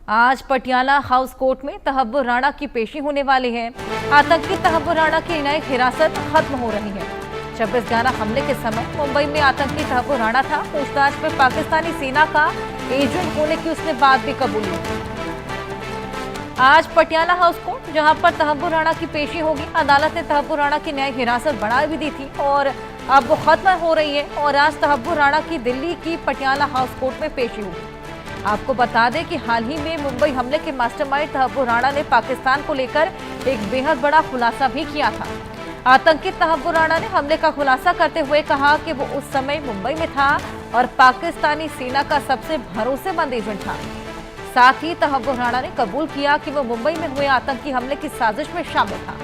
आज Patiala house court में तहव्वुर राणा की पेशी होने वाली है। आतंकी तहव्वुर राणा की न्यायिक हिरासत खत्म हो रही है। 26/11 हमले के समय मुंबई में आतंकी तहव्वुर राणा था। पूछताछ में पाकिस्तानी सेना का एजेंट होने की उसने बात भी कबूली। आज पटियाला हाउस कोर्ट, जहां पर तहव्वुर राणा की पेशी होगी, अदालत ने तहव्वुर राणा की न्यायिक हिरासत बढ़ा भी दी थी और अब वो खत्म हो रही है और आज तहव्वुर राणा की दिल्ली की पटियाला हाउस कोर्ट में पेशी होगी। आपको बता दें कि हाल ही में मुंबई हमले के मास्टरमाइंड तहव्वुर राणा ने पाकिस्तान को लेकर एक बेहद बड़ा खुलासा भी किया था। आतंकी तहव्वुर राणा ने हमले का खुलासा करते हुए कहा कि वो उस समय मुंबई में था और पाकिस्तानी सेना का सबसे भरोसेमंद एजेंट था। साथ ही तहव्वुर राणा ने कबूल किया कि वो मुंबई में हुए आतंकी हमले की साजिश में शामिल था।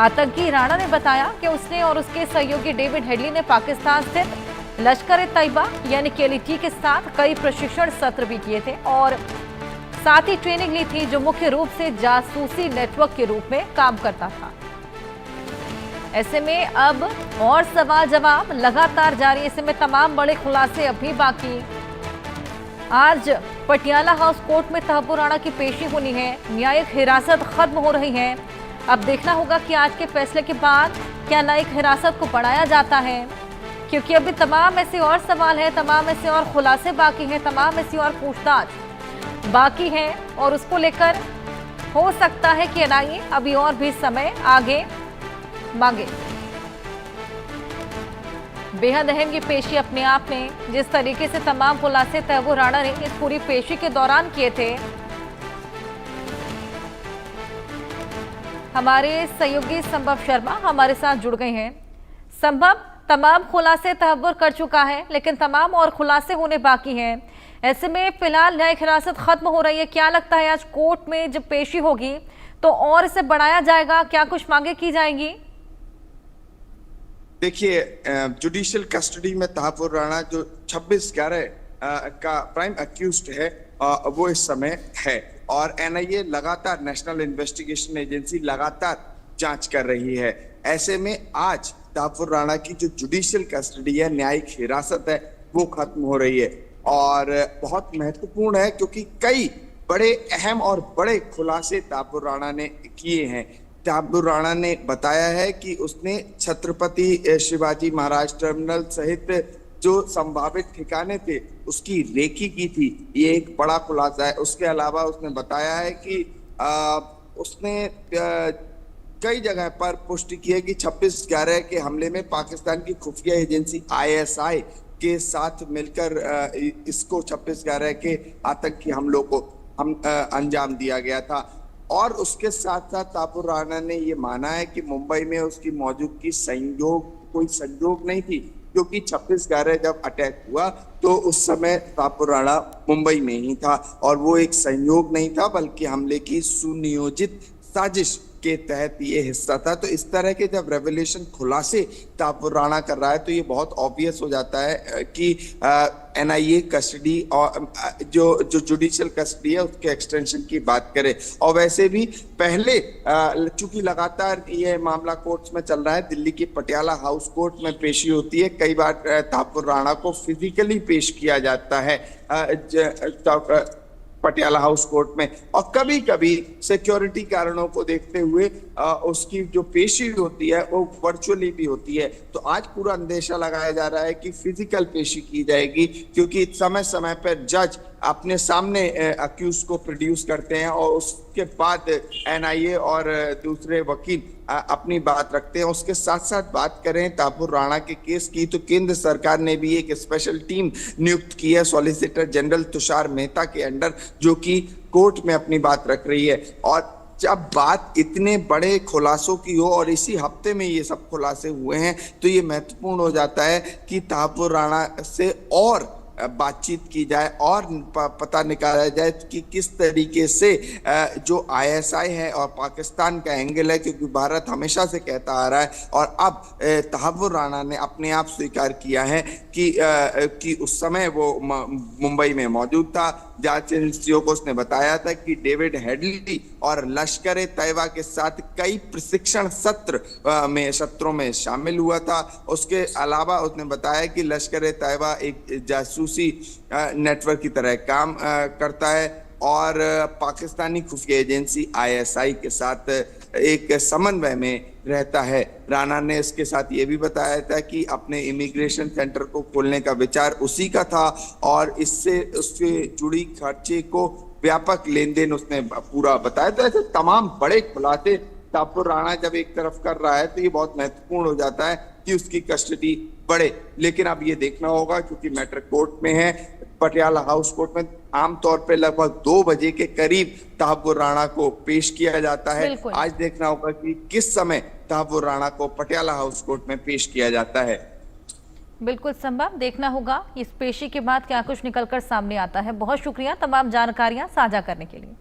आतंकी राणा ने बताया कि उसने और उसके सहयोगी डेविड हेडली ने पाकिस्तान स्थित लश्कर-ए-तैयबा यानी KLT के साथ कई प्रशिक्षण सत्र भी किए थे और साथ ही ट्रेनिंग ली थी, जो मुख्य रूप से जासूसी नेटवर्क के रूप में काम करता था। ऐसे में अब और सवाल जवाब लगातार जारी। ऐसे में तमाम बड़े खुलासे अभी बाकी। आज पटियाला हाउस कोर्ट में तहव्वुर राणा की पेशी होनी है। न्यायिक हिरासत खत्म हो रही है। अब देखना होगा कि आज के फैसले के बाद क्या न्यायिक हिरासत को बढ़ाया जाता है, क्योंकि अभी तमाम ऐसे और सवाल हैं, तमाम ऐसे और खुलासे बाकी हैं, तमाम ऐसी और पूछताछ बाकी है और उसको लेकर हो सकता है कि NIA अभी और भी समय आगे मांगे। बेहद अहम ये पेशी अपने आप में, जिस तरीके से तमाम खुलासे तहव्वुर राणा ने इस पूरी पेशी के दौरान किए थे। हमारे सहयोगी संभव शर्मा हमारे साथ जुड़ गए हैं। संभव, तमाम खुलासे तहव्वुर कर चुका है, लेकिन तमाम और खुलासे होने बाकी हैं। ऐसे में फिलहाल न्यायिक हिरासत खत्म हो रही है। क्या लगता है आज कोर्ट में जब पेशी होगी तो और इसे बढ़ाया जाएगा? क्या कुछ मांगे की जाएंगी? देखिए, जुडिशियल कस्टडी में तहव्वुर राणा जो 26/11 का प्राइम अक्यूज्ड है, वो इस समय है और NIA लगातार, नेशनल इन्वेस्टिगेशन एजेंसी लगातार जांच कर रही है। ऐसे में आज तहव्वुर राणा की जो जुडिशियल कस्टडी है, न्यायिक हिरासत है, वो खत्म हो रही है और बहुत महत्वपूर्ण है क्योंकि कई बड़े अहम और बड़े खुलासे तहव्वुर राणा ने किए हैं। तहव्वुर राणा ने बताया है कि उसने छत्रपति शिवाजी महाराज टर्मिनल सहित जो संभावित ठिकाने थे उसकी रेकी की थी। ये एक बड़ा खुलासा है। उसके अलावा उसने बताया है कि उसने कई जगह पर पुष्टि की है कि 26/11 के हमले में पाकिस्तान की खुफिया एजेंसी ISI के साथ मिलकर इसको 26/11 के आतंकी हमलों को अंजाम दिया गया था। और उसके साथ साथ तहव्वुर राणा ने ये माना है कि मुंबई में उसकी मौजूदगी कोई संयोग नहीं थी, क्योंकि 26/11 जब अटैक हुआ तो उस समय तहव्वुर राणा मुंबई में ही था और वो एक संयोग नहीं था, बल्कि हमले की सुनियोजित साजिश के तहत ये हिस्सा था। तो इस तरह के जब रेवलेशन खुलासे तहव्वुर राणा कर रहा है तो ये बहुत ऑब्वियस हो जाता है कि NIA कस्टडी और जो जुडिशियल कस्टडी है उसके एक्सटेंशन की बात करें। और वैसे भी पहले चूंकि लगातार ये मामला कोर्ट्स में चल रहा है, दिल्ली की पटियाला हाउस कोर्ट में पेशी होती है। कई बार तहव्वुर राणा को फिजिकली पेश किया जाता है पटियाला हाउस कोर्ट में, और कभी कभी सिक्योरिटी कारणों को देखते हुए उसकी जो पेशी होती है वो वर्चुअली भी होती है। तो आज पूरा अंदेशा लगाया जा रहा है कि फिजिकल पेशी की जाएगी, क्योंकि समय समय पर जज अपने सामने अक्यूज को प्रोड्यूस करते हैं और उसके बाद NIA और दूसरे वकील अपनी बात रखते हैं। उसके साथ साथ बात करें तहव्वुर राणा के केस की, तो केंद्र सरकार ने भी एक स्पेशल टीम नियुक्त की है सॉलिसिटर जनरल तुषार मेहता के अंडर, जो कि कोर्ट में अपनी बात रख रही है। और जब बात इतने बड़े खुलासों की हो और इसी हफ्ते में ये सब खुलासे हुए हैं, तो ये महत्वपूर्ण हो जाता है कि तहव्वुर राणा से और बातचीत की जाए और पता निकाला जाए कि किस तरीके से जो ISI है और पाकिस्तान का एंगल है, क्योंकि भारत हमेशा से कहता आ रहा है और अब तहव्वुर राणा ने अपने आप स्वीकार किया है कि उस समय वो मुंबई में मौजूद था। जांच एजेंसियों को उसने बताया था कि डेविड हेडली और लश्कर-ए-तैयबा के साथ कई प्रशिक्षण सत्रों में शामिल हुआ था। उसके अलावा उसने बताया कि लश्कर-ए-तैयबा एक जासूसी नेटवर्क की तरह काम करता है और पाकिस्तानी खुफिया एजेंसी ISI के साथ एक समन्वय में रहता है। राणा ने इसके साथ ये भी बताया था कि अपने इमिग्रेशन सेंटर को खोलने का विचार उसी का था और इससे उससे जुड़ी खर्चे को व्यापक लेन देन उसने पूरा बताया। तो ऐसे तमाम बड़े खुलासे तहापुर राणा जब एक तरफ कर रहा है तो ये बहुत महत्वपूर्ण हो जाता है कि उसकी कस्टडी बढ़े। लेकिन अब ये देखना होगा क्योंकि मैटर कोर्ट में है, पटियाला हाउस कोर्ट में आमतौर पे लगभग 2 बजे के करीब तहापुर राणा को पेश किया जाता है। बिल्कुल। आज देखना होगा कि किस समय तहापुर राणा को पटियाला हाउस कोर्ट में पेश किया जाता है। बिल्कुल संभव देखना होगा इस पेशी के बाद क्या कुछ निकलकर सामने आता है। बहुत शुक्रिया तमाम जानकारियां साझा करने के लिए।